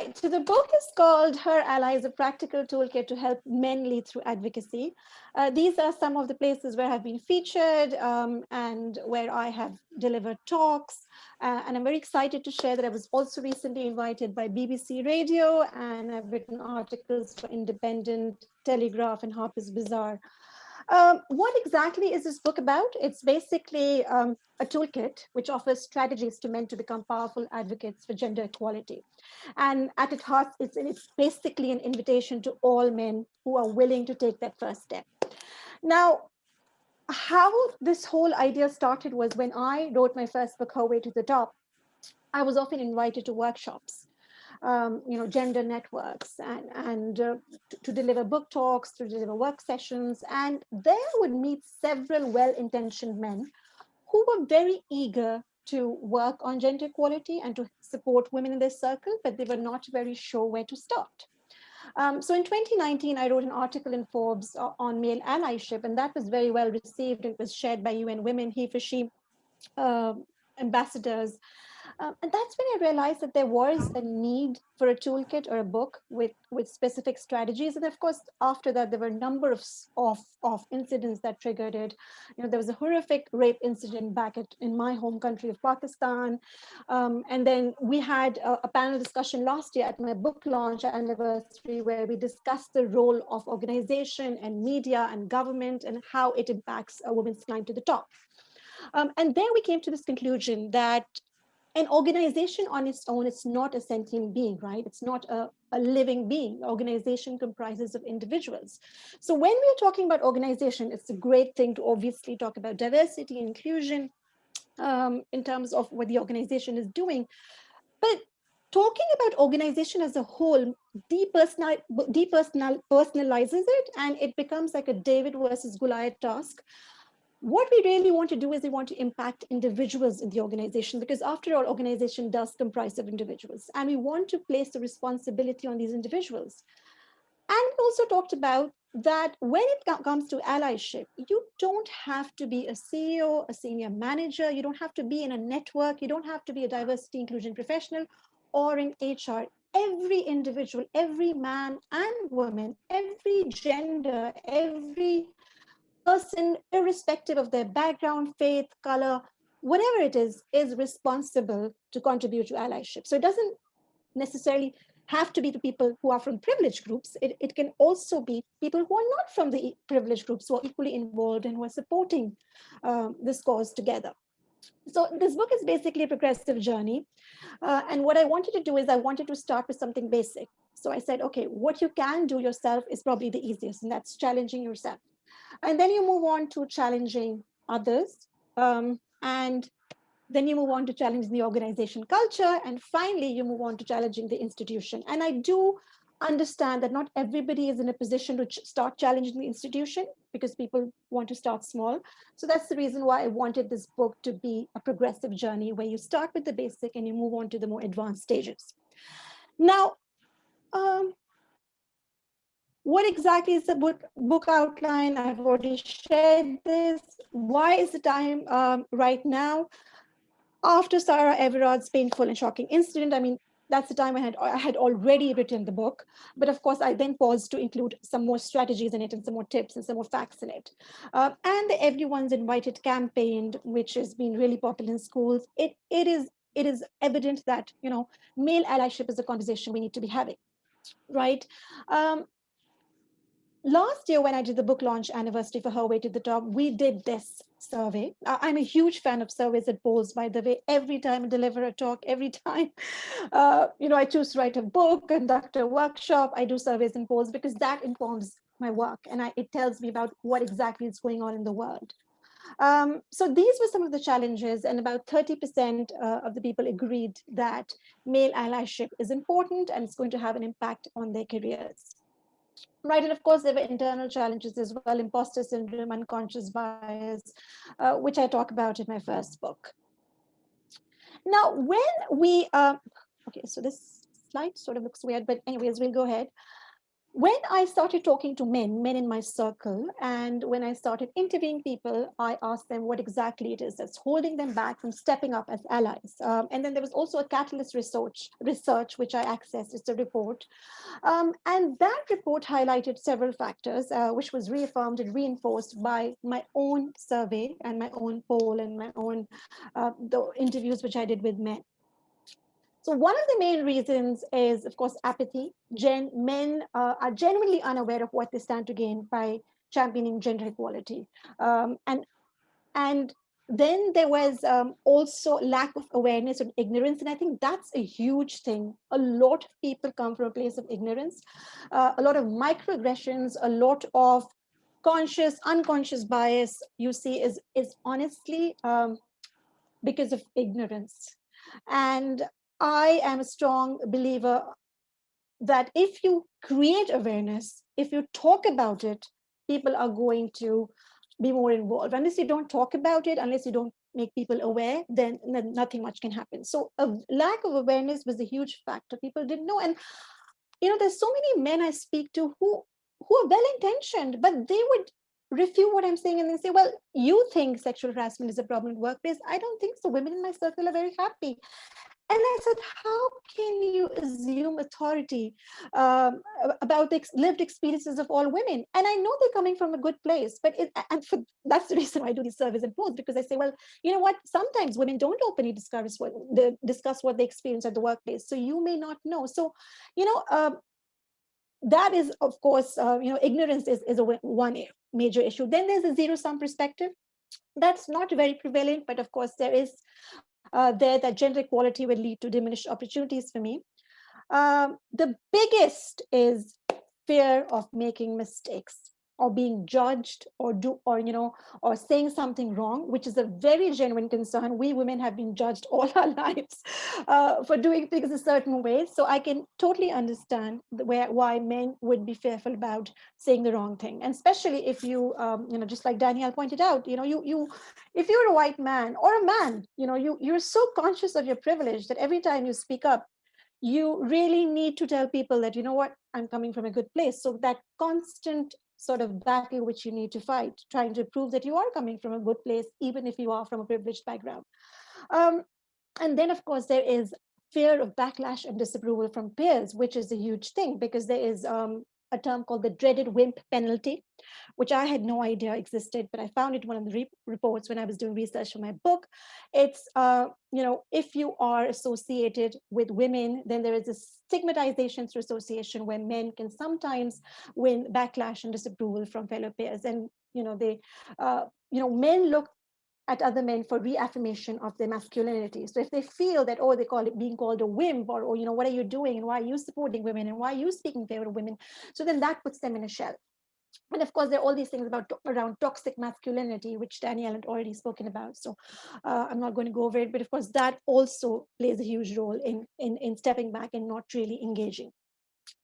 Right. So the book is called Her Allies, a practical toolkit to help men lead through advocacy. These are some of the places where I've been featured and where I have delivered talks. And I'm very excited to share that I was also recently invited by BBC Radio, and I've written articles for Independent, Telegraph, and Harper's Bazaar. What exactly is this book about? It's basically a toolkit which offers strategies to men to become powerful advocates for gender equality. And at its heart, it's basically an invitation to all men who are willing to take that first step. Now, how this whole idea started was when I wrote my first book, Her Way to the Top. I was often invited to workshops, gender networks, and to deliver book talks, to deliver work sessions, and there I would meet several well-intentioned men who were very eager to work on gender equality and to support women in their circle, but they were not very sure where to start. So in 2019, I wrote an article in Forbes on male allyship, and that was very well received. It was shared by UN Women, he for she uh, ambassadors. And that's when I realized that there was a need for a toolkit or a book with specific strategies. And of course, after that, there were a number of incidents that triggered it. There was a horrific rape incident back in my home country of Pakistan. And then we had a panel discussion last year at my book launch anniversary where we discussed the role of organization and media and government and how it impacts a woman's climb to the top. And there we came to this conclusion that an organization on its own is not a sentient being, right? It's not a living being. Organization comprises of individuals. So when we're talking about organization, it's a great thing to obviously talk about diversity, inclusion, in terms of what the organization is doing. But talking about organization as a whole personalizes it, and it becomes like a David versus Goliath task. What we really want to do is we want to impact individuals in the organization, because after all, organization does comprise of individuals, and we want to place the responsibility on these individuals. And we also talked about that when it comes to allyship, you don't have to be a CEO, a senior manager, you don't have to be in a network, you don't have to be a diversity inclusion professional or in HR. Every individual, every man and woman, every gender, every person, irrespective of their background, faith, color, whatever it is responsible to contribute to allyship. So it doesn't necessarily have to be the people who are from privileged groups. It can also be people who are not from the privileged groups, who are equally involved and who are supporting this cause together. So this book is basically a progressive journey. And what I wanted to do is I wanted to start with something basic. So I said, okay, what you can do yourself is probably the easiest, and that's challenging yourself. And then you move on to challenging others. And then you move on to challenging the organization culture. And finally, you move on to challenging the institution. And I do understand that not everybody is in a position to start challenging the institution, because people want to start small. So that's the reason why I wanted this book to be a progressive journey where you start with the basic and you move on to the more advanced stages. Now, what exactly is the book outline? I've already shared this. Why is the time right now? After Sarah Everard's painful and shocking incident, I mean, that's the time I had already written the book. But of course, I then paused to include some more strategies in it and some more tips and some more facts in it. And the Everyone's Invited campaign, which has been really popular in schools, it is evident that, male allyship is a conversation we need to be having, right? Last year, when I did the book launch anniversary for Her Way to the Top, we did this survey. I'm a huge fan of surveys and polls, by the way. Every time I deliver a talk, every time, I choose to write a book, conduct a workshop, I do surveys and polls, because that informs my work and it tells me about what exactly is going on in the world. So these were some of the challenges, and about 30% of the people agreed that male allyship is important and it's going to have an impact on their careers. Right, and of course, there were internal challenges as well, imposter syndrome, unconscious bias, which I talk about in my first book. Now, when we, okay, so this slide sort of looks weird, but anyways, we'll go ahead. when I started talking to men in my circle, and when I started interviewing people, I asked them what exactly it is that's holding them back from stepping up as allies. And then there was also a catalyst research which I accessed. It's a report. And that report highlighted several factors, which was reaffirmed and reinforced by my own survey and my own poll and my own the interviews which I did with men. So one of the main reasons is, of course, apathy. Men are genuinely unaware of what they stand to gain by championing gender equality, and then there was also lack of awareness and ignorance, and I think that's a huge thing. A lot of people come from a place of ignorance, a lot of microaggressions, a lot of conscious, unconscious bias. You see, is honestly because of ignorance. And I am a strong believer that if you create awareness, if you talk about it, people are going to be more involved. Unless you don't talk about it, unless you don't make people aware, then nothing much can happen. So a lack of awareness was a huge factor. People didn't know. And there's so many men I speak to who are well intentioned, but they would refute what I'm saying and they say, well, you think sexual harassment is a problem in the workplace. I don't think so. Women in my circle are very happy. And I said, how can you assume authority about the lived experiences of all women? And I know they're coming from a good place, but that's the reason why I do these surveys and polls, because I say, well, you know what? Sometimes women don't openly discuss what they experience at the workplace. So you may not know. So, you know, that is, of course, ignorance is one major issue. Then there's a zero-sum perspective. That's not very prevalent, but of course there is there that gender equality will lead to diminished opportunities for me. The biggest is fear of making mistakes or being judged or saying something wrong, which is a very genuine concern. We women have been judged all our lives for doing things a certain way. So I can totally understand why men would be fearful about saying the wrong thing. And especially if just like Danielle pointed out, if you're a white man or a man, you're so conscious of your privilege that every time you speak up, you really need to tell people that, you know what, I'm coming from a good place. So that constant sort of battle which you need to fight, trying to prove that you are coming from a good place, even if you are from a privileged background. Um, and then, of course, there is fear of backlash and disapproval from peers, which is a huge thing, because there is a term called the dreaded wimp penalty, which I had no idea existed, but I found it in one of the reports when I was doing research for my book. It's, if you are associated with women, then there is a stigmatization through association where men can sometimes win backlash and disapproval from fellow peers. And, men look at other men for reaffirmation of their masculinity. So if they feel that, they call it being called a wimp, or what are you doing, and why are you supporting women, and why are you speaking in favor of women? So then that puts them in a shell. And of course, there are all these things around toxic masculinity, which Danielle had already spoken about. So I'm not going to go over it, but of course, that also plays a huge role in stepping back and not really engaging.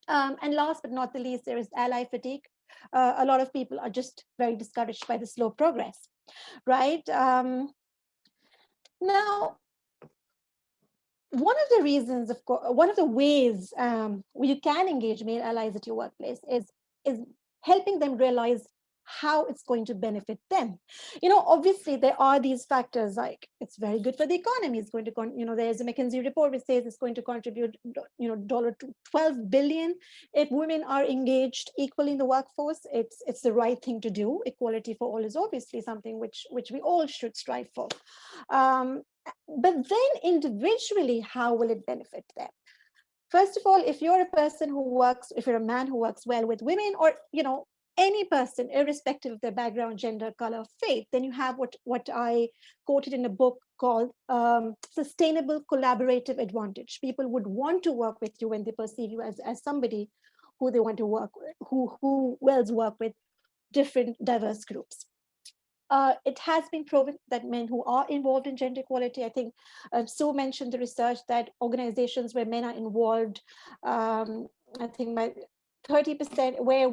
And last but not the least, there is ally fatigue. A lot of people are just very discouraged by the slow progress, right? Now, one of the reasons, of course, one of the ways you can engage male allies at your workplace is helping them realize how it's going to benefit them. Obviously there are these factors like it's very good for the economy. It's going to, there's a McKinsey report which says it's going to contribute, $12 billion if women are engaged equally in the workforce. It's the right thing to do. Equality for all is obviously something which we all should strive for. But then individually, how will it benefit them? First of all, if you're a person if you're a man who works well with women, or, any person, irrespective of their background, gender, color, faith, then you have what I quoted in a book called Sustainable Collaborative Advantage. People would want to work with you when they perceive you as somebody who they want to work with, who wills work with different diverse groups. It has been proven that men who are involved in gender equality, I think Sue mentioned the research that organizations where men are involved, I think by 30%, where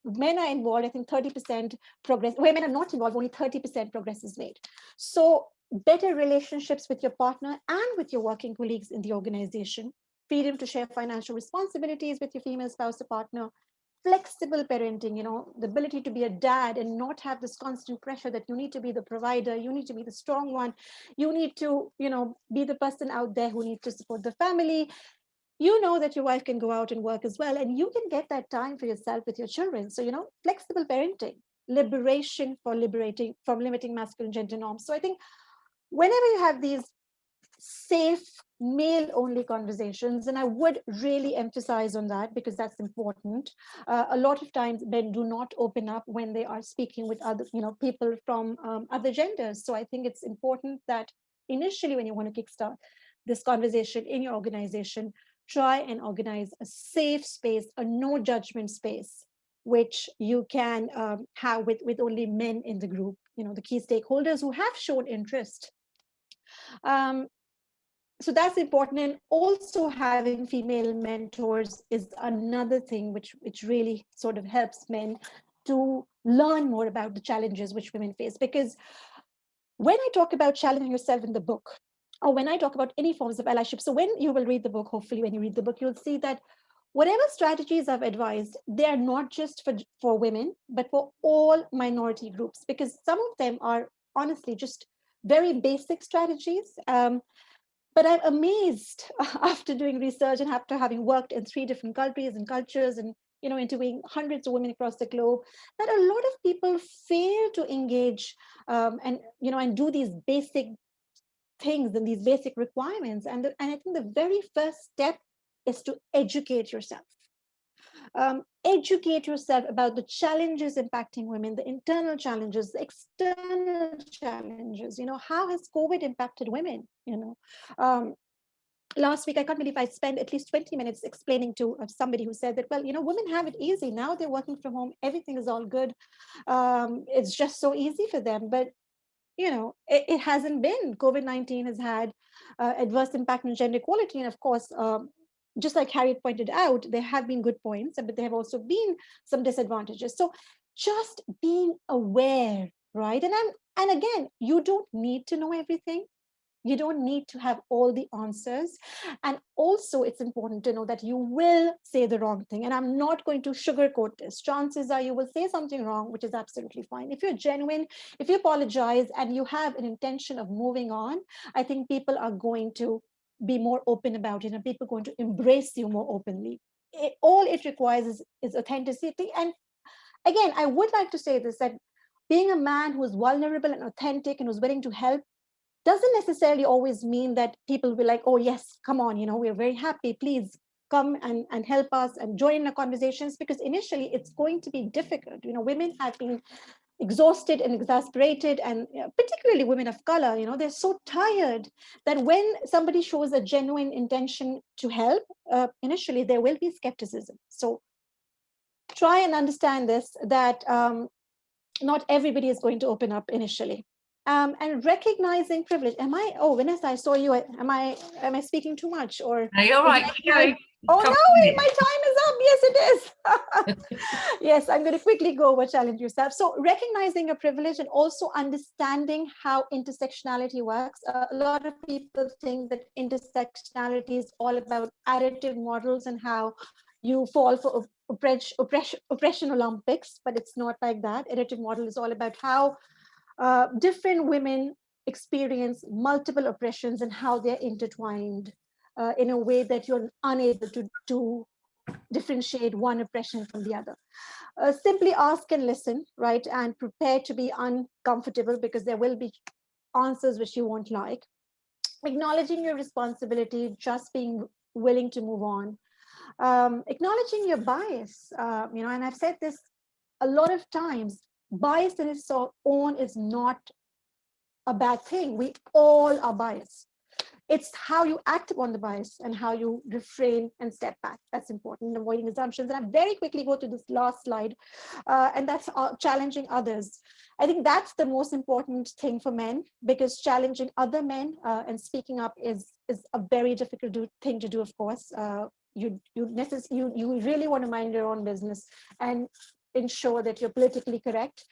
men are involved, I think 30% progress, where men are not involved, only 30% progress is made. So better relationships with your partner and with your working colleagues in the organization, freedom to share financial responsibilities with your female spouse or partner, flexible parenting, the ability to be a dad and not have this constant pressure that you need to be the provider, you need to be the strong one, you need to, be the person out there who needs to support the family. You know that your wife can go out and work as well, and you can get that time for yourself with your children. So, flexible parenting, liberation for liberating from limiting masculine gender norms. So I think whenever you have these safe male only conversations, and I would really emphasize on that because that's important. A lot of times men do not open up when they are speaking with other people from other genders. So I think it's important that initially when you want to kickstart this conversation in your organization, try and organize a safe space, a no judgment space, which you can have with only men in the group, the key stakeholders who have shown interest. um, so that's important. And also having female mentors is another thing which really sort of helps men to learn more about the challenges which women face. Because when I talk about challenging yourself in the book, or when I talk about any forms of allyship, so when you will read the book, hopefully when you read the book, you'll see that whatever strategies I've advised, they are not just for women, but for all minority groups, because some of them are honestly just very basic strategies. But I'm amazed after doing research and after having worked in 3 different countries and cultures and interviewing hundreds of women across the globe, that a lot of people fail to engage and do these basic things and these basic requirements. And I think the very first step is to educate yourself. Educate yourself about the challenges impacting women, the internal challenges, the external challenges. How has COVID impacted women? Um, Last week, I can't believe I spent at least 20 minutes explaining to somebody who said that, well, women have it easy. Now they're working from home. Everything is all good. It's just so easy for them. But, it hasn't been. COVID-19 has had adverse impact on gender equality. And of course, just like Harriet pointed out, there have been good points, but there have also been some disadvantages. So just being aware, right? And again, you don't need to know everything. You don't need to have all the answers. And also, it's important to know that you will say the wrong thing. And I'm not going to sugarcoat this. Chances are you will say something wrong, which is absolutely fine. If you're genuine, if you apologize and you have an intention of moving on, I think people are going to be more open about it, and people are going to embrace you more openly. All it requires is authenticity. And again, I would like to say this, that being a man who is vulnerable and authentic and who's willing to help doesn't necessarily always mean that people will like, oh yes, come on, we're very happy, please come and help us and join in the conversations. Because initially it's going to be difficult. Women have been exhausted and exasperated, and particularly women of color, they're so tired that when somebody shows a genuine intention to help, initially there will be skepticism. So try and understand this, that not everybody is going to open up initially. And recognizing privilege. Oh, Vanessa, I saw you. Am I speaking too much? Or no, you're right. Oh no, my time is up. Yes, it is. Yes, I'm going to quickly go over challenge yourself. So recognizing a privilege and also understanding how intersectionality works. A lot of people think that intersectionality is all about additive models and how you fall for oppression Olympics, but it's not like that. Additive model is all about how different women experience multiple oppressions and how they're intertwined in a way that you're unable to differentiate one oppression from the other. Simply ask and listen, right? And prepare to be uncomfortable, because there will be answers which you won't like. Acknowledging your responsibility, just being willing to move on. Acknowledging your bias, and I've said this a lot of times, bias in its own is not a bad thing. We all are biased. It's how you act upon the bias and how you refrain and step back. That's important, avoiding assumptions. And I very quickly go to this last slide, and that's challenging others. I think that's the most important thing for men, because challenging other men and speaking up is a very difficult thing to do, of course. You really want to mind your own business and ensure that you're politically correct.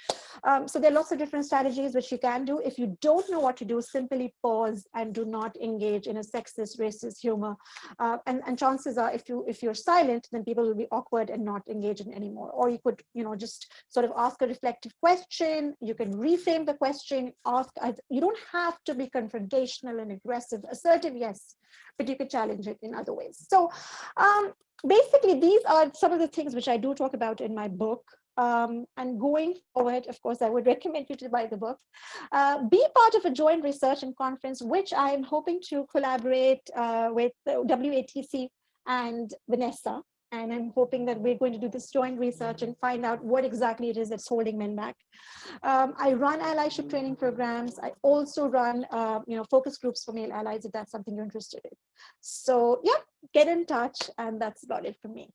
So there are lots of different strategies which you can do. If you don't know what to do, simply pause and do not engage in a sexist, racist humor. And chances are, if you're silent, then people will be awkward and not engage in anymore. Or you could, just sort of ask a reflective question. You can reframe the question. You don't have to be confrontational and aggressive. Assertive, yes, but you could challenge it in other ways. So basically, these are some of the things which I do talk about in my book. And going forward, of course, I would recommend you to buy the book. Be part of a joint research and conference, which I am hoping to collaborate with WATC and Vanessa. And I'm hoping that we're going to do this joint research and find out what exactly it is that's holding men back. I run allyship training programs. I also run, focus groups for male allies, if that's something you're interested in. So yeah, get in touch. And that's about it for me.